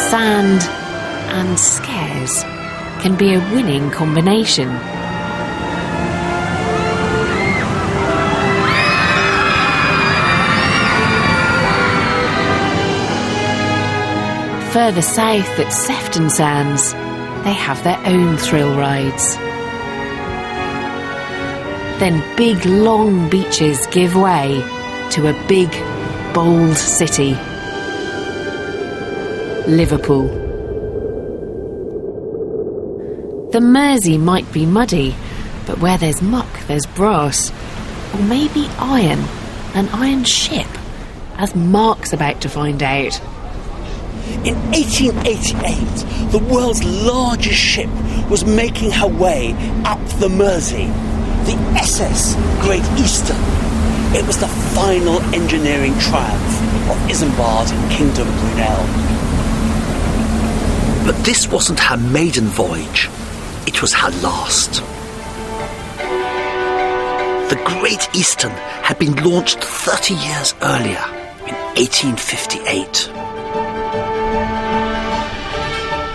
sand and scares can be a winning combination. Further south at Sefton Sands, they have their own thrill rides. Then big long beaches give way to a big, bold city. Liverpool. The Mersey might be muddy, but where there's muck, there's brass. Or maybe iron, an iron ship, as Mark's about to find out. In 1888, the world's largest ship was making her way up the Mersey, the SS Great Eastern. It was the final engineering triumph of Isambard and Kingdom Brunel. But this wasn't her maiden voyage, it was her last. The Great Eastern had been launched 30 years earlier, in 1858.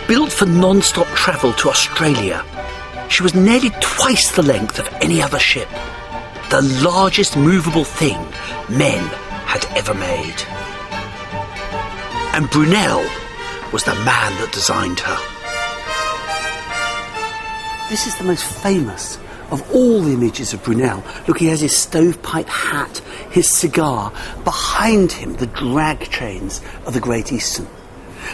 Built for non-stop travel to Australia, she was nearly twice the length of any other ship, the largest movable thing men had ever made. And Brunel was the man that designed her. This is the most famous of all the images of Brunel. Look, he has his stovepipe hat, his cigar, behind him the drag chains of the Great Eastern.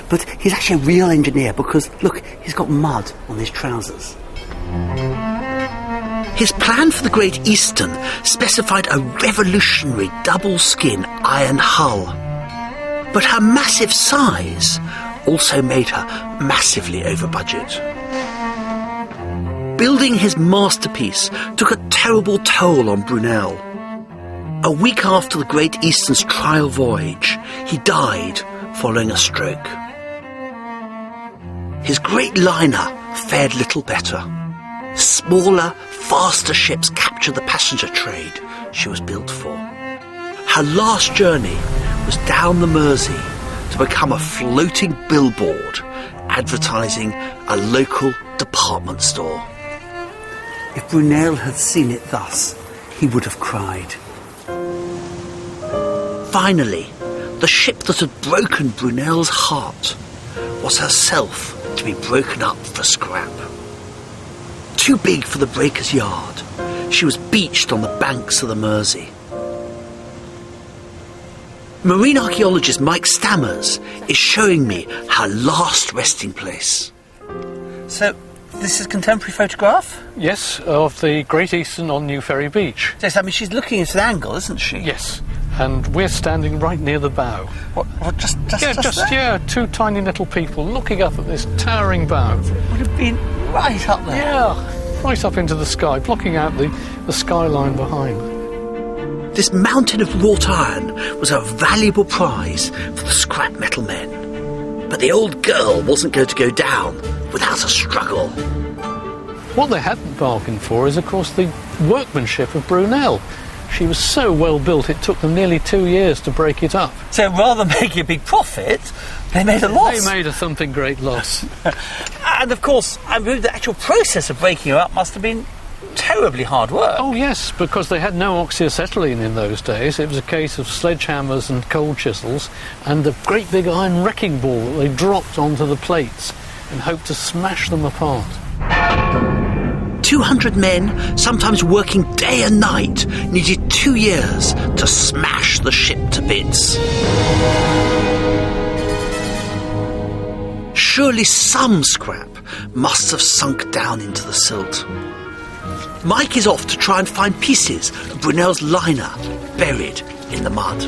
But he's actually a real engineer because, look, he's got mud on his trousers. His plan for the Great Eastern specified a revolutionary double-skin iron hull. But her massive size also made her massively over budget. Building his masterpiece took a terrible toll on Brunel. A week after the Great Eastern's trial voyage, he died following a stroke. His great liner fared little better. Smaller, faster ships captured the passenger trade she was built for. Her last journey was down the Mersey to become a floating billboard advertising a local department store. If Brunel had seen it thus, he would have cried. Finally, the ship that had broken Brunel's heart was herself to be broken up for scrap. Too big for the breaker's yard, she was beached on the banks of the Mersey. Marine archaeologist Mike Stammers is showing me her last resting place. So, this is a contemporary photograph? Yes, of the Great Eastern on New Ferry Beach. Yes, I mean, she's looking at an angle, isn't she? Yes, and we're standing right near the bow. What just Yeah, two tiny little people looking up at this towering bow. Would have been right up there. Yeah, right up into the sky, blocking out the skyline behind. This mountain of wrought iron was a valuable prize for the scrap metal men. But the old girl wasn't going to go down without a struggle. What they hadn't bargained for is, of course, the workmanship of Brunel. She was so well built, it took them nearly 2 years to break it up. So rather than making a big profit, they made a loss. They made a something great loss. And of course, I believe the actual process of breaking her up must have been terribly hard work. Oh yes, because they had no oxyacetylene in those days. It was a case of sledgehammers and cold chisels and a great big iron wrecking ball that they dropped onto the plates and hoped to smash them apart. 200 men, sometimes working day and night, needed 2 years to smash the ship to bits. Surely some scrap must have sunk down into the silt. Mike is off to try and find pieces of Brunel's liner buried in the mud.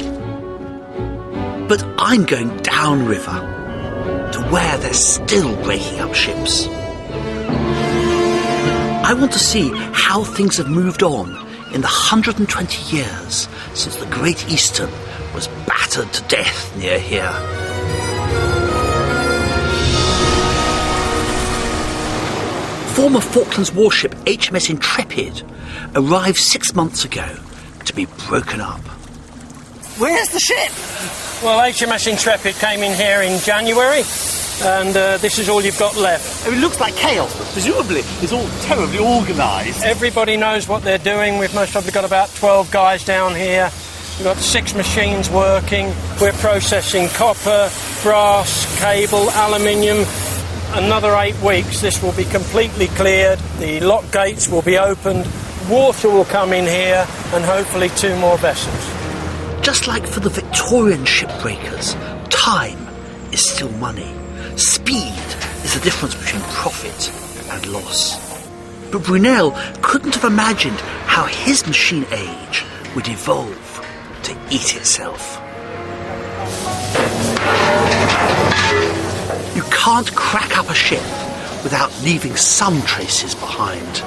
But I'm going downriver to where they're still breaking up ships. I want to see how things have moved on in the 120 years since the Great Eastern was battered to death near here. Former Falklands warship HMS Intrepid arrived 6 months ago to be broken up. Where's the ship? Well, HMS Intrepid came in here in January. and this is all you've got left. It looks like chaos, but presumably it's all terribly organised. Everybody knows what they're doing. We've most probably got about 12 guys down here. We've got 6 machines working. We're processing copper, brass, cable, aluminium. Another 8 weeks, this will be completely cleared. The lock gates will be opened. Water will come in here, and hopefully 2 more vessels. Just like for the Victorian shipbreakers, time is still money. Speed is the difference between profit and loss. But Brunel couldn't have imagined how his machine age would evolve to eat itself. You can't crack up a ship without leaving some traces behind.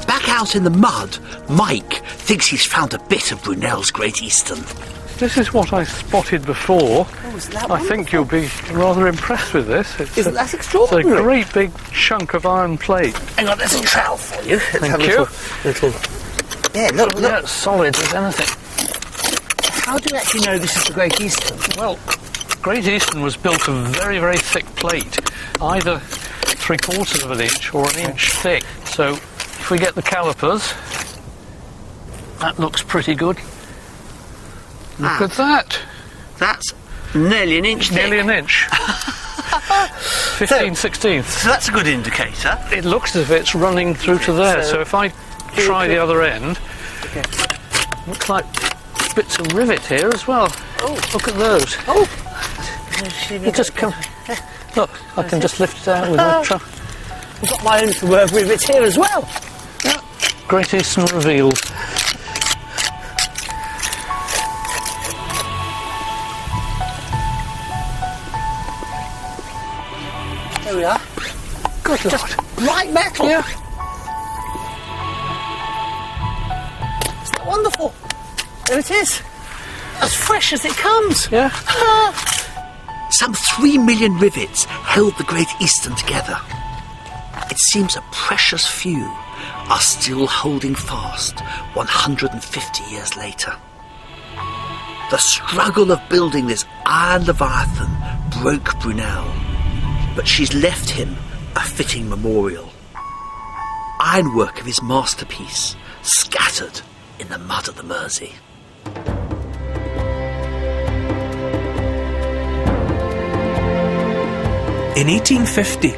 Back out in the mud, Mike thinks he's found a bit of Brunel's Great Eastern. This is what I spotted before. I think you'll be rather impressed with this. Isn't that extraordinary? It's a great big chunk of iron plate. Hang on, there's a trowel for you. Let's Thank have you. a little... Yeah, look. Yeah, it's solid as anything. How do you actually know this is the Great Eastern? Well, Great Eastern was built of very, very thick plate, either 3/4 of an inch or an inch thick. So if we get the calipers, that looks pretty good. Look at that. That's nearly an inch thick. Nearly an inch. 15/16. So that's a good indicator. It looks as if it's running through to there. So if I try the other end, looks like bits of rivet here as well. Oh, look at those. Oh, You just come. Look, I can just lift it out with my truck. I've got my own rivets here as well. Yeah. Great Eastern revealed. There we are. Good Lord. Just bright metal. Yeah. Isn't that wonderful? There it is. As fresh as it comes. Yeah. Some 3 million rivets held the Great Eastern together. It seems a precious few are still holding fast 150 years later. The struggle of building this iron leviathan broke Brunel, but she's left him a fitting memorial. Ironwork of his masterpiece scattered in the mud of the Mersey. In 1850,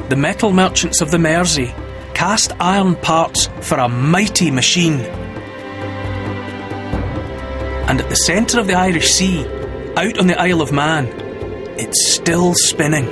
the metal merchants of the Mersey cast iron parts for a mighty machine. And at the centre of the Irish Sea, out on the Isle of Man, it's still spinning.